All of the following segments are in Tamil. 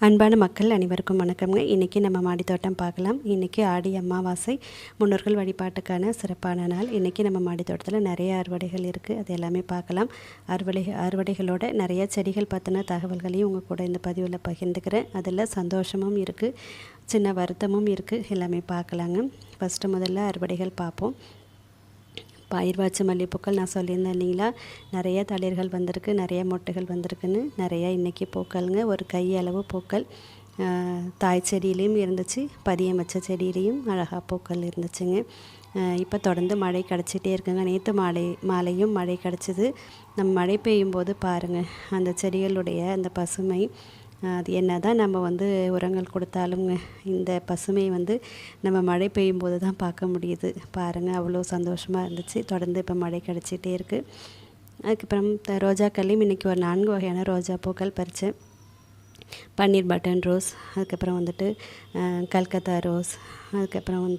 அன்பான மக்கள் அனைவருக்கும் வணக்கம்ங்க. இன்றைக்கி நம்ம மாடித்தோட்டம் பார்க்கலாம். இன்றைக்கி ஆடி அமாவாசை, முன்னோர்கள் வழிபாட்டுக்கான சிறப்பான நாள். இன்றைக்கி நம்ம மாடித்தோட்டத்தில் நிறைய அறுவடைகள் இருக்குது, அது எல்லாமே பார்க்கலாம். அறுவடைகளோட நிறைய செடிகள் பற்றின தகவல்களையும் உங்கள் கூட இந்த பதிவில் பகிர்ந்துக்கிறேன். அதில் சந்தோஷமும் இருக்குது, சின்ன வருத்தமும் இருக்குது, எல்லாமே பார்க்கலாங்க. முதல்ல அறுவடைகள் பார்ப்போம். பயிர்வாச்சு மல்லிகைப்பூக்கள் நான் சொல்லியிருந்தேன் இல்லைங்களா, நிறைய தளிர்கள் வந்திருக்கு, நிறைய மொட்டுகள் வந்திருக்குன்னு. நிறையா இன்றைக்கி பூக்கள்ங்க, ஒரு கையளவு பூக்கள் தாய் செடியிலையும் இருந்துச்சு, பதியம் வச்ச செடியிலையும் அழகாக பூக்கள் இருந்துச்சுங்க. இப்போ தொடர்ந்து மழை கிடச்சிட்டே இருக்குங்க. நேற்று மாலையும் மழை கிடச்சிது. நம்ம மழை பெய்யும் போது பாருங்கள், அந்த செடிகளுடைய அந்த பசுமை, அது என்ன தான் நம்ம உரங்கள் கொடுத்தாலுங்க, இந்த பசுமை நம்ம மழை பெய்யும் போது தான் பார்க்க முடியுது. பாருங்கள், அவ்வளோ சந்தோஷமாக இருந்துச்சு. தொடர்ந்து இப்போ மழை கிடச்சிட்டே இருக்குது. அதுக்கப்புறம் ரோஜாக்கள்லையும் இன்றைக்கி ஒரு 4 வகையான ரோஜா பூக்கள் பறித்தேன். பன்னீர் பட்டன் ரோஸ், அதுக்கப்புறம் கல்கத்தா ரோஸ், அதுக்கப்புறம்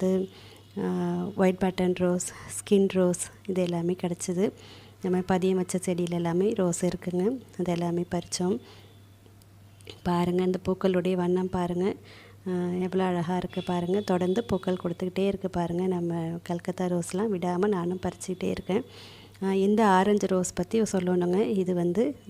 white button rose, skin rose, இது எல்லாமே கிடச்சிது. நம்ம பதியம் வச்ச செடியில் எல்லாமே ரோஸ் இருக்குங்க, அது எல்லாமே பறித்தோம். பாருங்கள், இந்த பூக்களுடைய வண்ணம் பாருங்கள், எவ்வளோ அழகாக இருக்குது பாருங்கள். தொடர்ந்து பூக்கள் கொடுத்துக்கிட்டே இருக்குது பாருங்கள். நம்ம கல்கத்தா ரோஸ்லாம் விடாமல் நானும் பறிச்சிக்கிட்டே இருக்கேன். இந்த ஆரஞ்சு ரோஸ் பற்றி சொல்லணுங்க. இது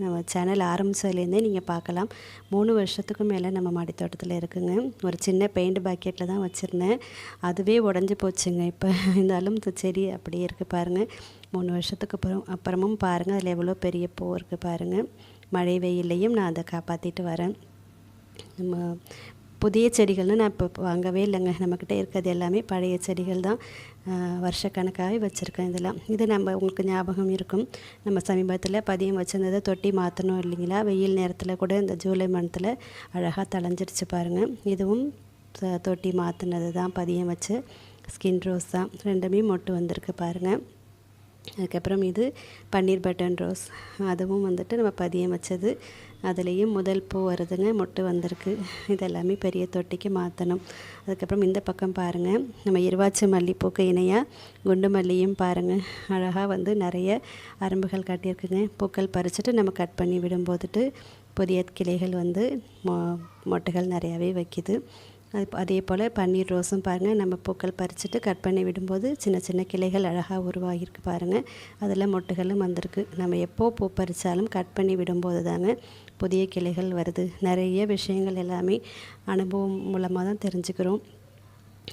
நம்ம சேனல் ஆரம்பித்ததுலேருந்தே நீங்கள் பார்க்கலாம். 3 வருஷத்துக்கும் மேலே நம்ம மாடித்தோட்டத்தில் இருக்குங்க. ஒரு சின்ன பெயிண்ட் பாக்கெட்டில் தான் வச்சுருந்தேன், அதுவே உடஞ்சி போச்சுங்க. இப்போ இருந்தாலும் செடி அப்படியே இருக்குது பாருங்கள். 3 வருஷத்துக்கு அப்புறமும் பாருங்கள், அதில் எவ்வளோ பெரிய பூ இருக்குது பாருங்கள். மழை வெயிலையும் நான் அதை காப்பாற்றிட்டு வரேன். நம்ம புதிய செடிகள்னு நான் இப்போ வாங்கவே இல்லைங்க. நம்மக்கிட்ட இருக்கிறது எல்லாமே பழைய செடிகள் தான், வருஷக்கணக்காகவே வச்சுருக்கேன். இது உங்களுக்கு ஞாபகம் இருக்கும், நம்ம சமீபத்தில் பதியம் வச்சுருந்ததை தொட்டி மாற்றணும் இல்லைங்களா, வெயில் நேரத்தில் கூட இந்த ஜூலை மந்த்தில் அழகாக தளைஞ்சிருச்சு பாருங்கள். இதுவும் தொட்டி மாற்றினது தான், பதியம் வச்சு ஸ்கின் ரோஸ் தான். 2மே மொட்டு வந்திருக்கு பாருங்கள். அதுக்கப்புறம் இது பன்னீர் பட்டன் ரோஸ், அதுவும் நம்ம பதியம் வச்சது. அதுலேயும் முதல் பூ வருதுங்க, மொட்டு வந்திருக்கு. இதெல்லாமே பெரிய தொட்டிக்கு மாற்றணும். அதுக்கப்புறம் இந்த பக்கம் பாருங்கள், நம்ம இருவாச்சி மல்லிப்பூக்கு இணையாக குண்டு மல்லியும் பாருங்கள், அழகாக நிறைய அரும்புகள் காட்டியிருக்குங்க. பூக்கள் பறிச்சுட்டு நம்ம கட் பண்ணி விடும்போதுட்டு புதிய கிளைகள் மொட்டுகள் நிறையாவே வைக்கிது. அதே போல் பன்னீர் ரோஸும் பாருங்கள், நம்ம பூக்கள் பறிச்சுட்டு கட் பண்ணி விடும்போது சின்ன சின்ன கிளைகள் அழகாக உருவாகிருக்கு பாருங்கள். அதில் மொட்டுகளும் வந்திருக்கு. நம்ம எப்போ பூ பறித்தாலும் கட் பண்ணி விடும்போது தாங்க புதிய கிளைகள் வருது. நிறைய விஷயங்கள் எல்லாமே அனுபவம் மூலமாக தான் தெரிஞ்சுக்கிறோம்.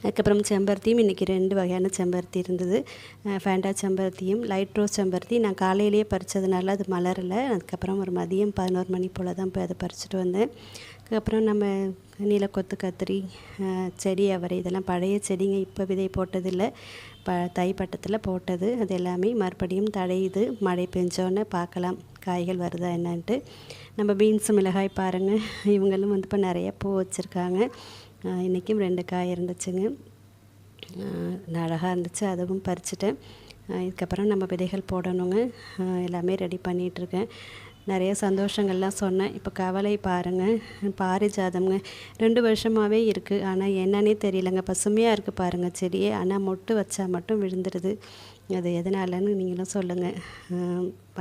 அதுக்கப்புறம் செம்பருத்தியும் இன்றைக்கி 2 வகையான செம்பருத்தி இருந்தது. ஃபேண்டா செம்பருத்தியும் லைட் ரோஸ் செம்பருத்தி நான் காலையிலேயே பறித்ததுனால அது மலரலை. அதுக்கப்புறம் ஒரு மதியம் 11 மணி போல் தான் போய் அதை பறிச்சுட்டு வந்தேன். அதுக்கப்புறம் நம்ம நீலக்கொத்து கத்திரி, செடி அவரை, இதெல்லாம் பழைய செடிங்க, இப்போ விதை போட்டதில்லை, தை பட்டத்தில் போட்டது. அது எல்லாமே மறுபடியும் தழையுது. மழை பெஞ்சோன்னே பார்க்கலாம் காய்கள் வருதா என்னன்ட்டு. நம்ம பீன்ஸு மிளகாய் பாருங்கள், இவங்களும் இப்போ நிறைய பூ வச்சுருக்காங்க. இன்றைக்கும் 2 காய் இருந்துச்சுங்க, அழகாக இருந்துச்சு, அதுவும் பறிச்சுட்டேன். இதுக்கப்புறம் நம்ம விதைகள் போடணுங்க. எல்லாமே ரெடி பண்ணிகிட்ருக்கேன். நிறைய சந்தோஷங்கள்லாம் சொன்னேன். இப்போ கவலை பாருங்கள், பாரிஜாதம்ங்க 2 வருஷமாகவே இருக்குது, ஆனால் என்னன்னே தெரியலங்க, பசுமையாக இருக்குது பாருங்கள் செடியே. ஆனால் மொட்டு வச்சா மட்டும் விழுந்துடுது. அது எதனாலன்னு நீங்களும் சொல்லுங்கள்.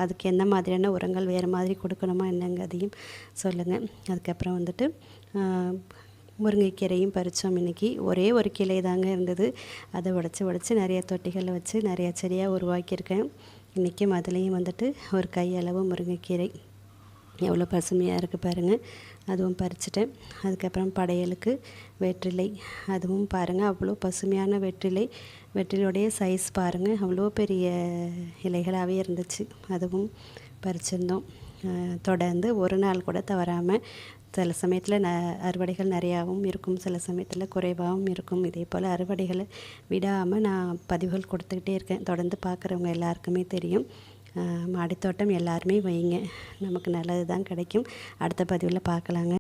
அதுக்கு என்ன மாதிரியான உரங்கள் வேறு மாதிரி கொடுக்கணுமா என்னங்க, அதையும் சொல்லுங்கள். அதுக்கப்புறம் முருங்கைக்கீரையும் பறித்தோம் இன்றைக்கி. ஒரே ஒரு கிளை தாங்க இருந்தது, அதை உடச்சி நிறைய தொட்டிகளில் வச்சு நிறைய செடியாக உருவாக்கியிருக்கேன். இன்றைக்கும் அதுலேயும் ஒரு கையளவு முருங்கைக்கீரை எவ்வளோ பசுமையாக இருக்குது பாருங்கள், அதுவும் பறிச்சிட்டேன். அதுக்கப்புறம் படையலுக்கு வெற்றிலை, அதுவும் பாருங்கள் அவ்வளோ பசுமையான வெற்றிலையுடைய சைஸ் பாருங்கள், அவ்வளோ பெரிய இலைகளாகவே இருந்துச்சு, அதுவும் பறிச்சிருந்தோம். தொடர்ந்து ஒரு நாள் கூட தவறாமல், சில சமயத்தில் அறுவடைகள் நிறையாவும் இருக்கும், சில சமயத்தில் குறைவாகவும் இருக்கும். இதே போல் அறுவடைகளை விடாமல் நான் பதிவுகள் கொடுத்துக்கிட்டே இருக்கேன். தொடர்ந்து பார்க்குறவங்க எல்லாருக்குமே தெரியும். மாடித்தோட்டம் எல்லாருமே வைங்க, நமக்கு நல்லது தான் கிடைக்கும். அடுத்த பதிவில் பார்க்கலாங்க.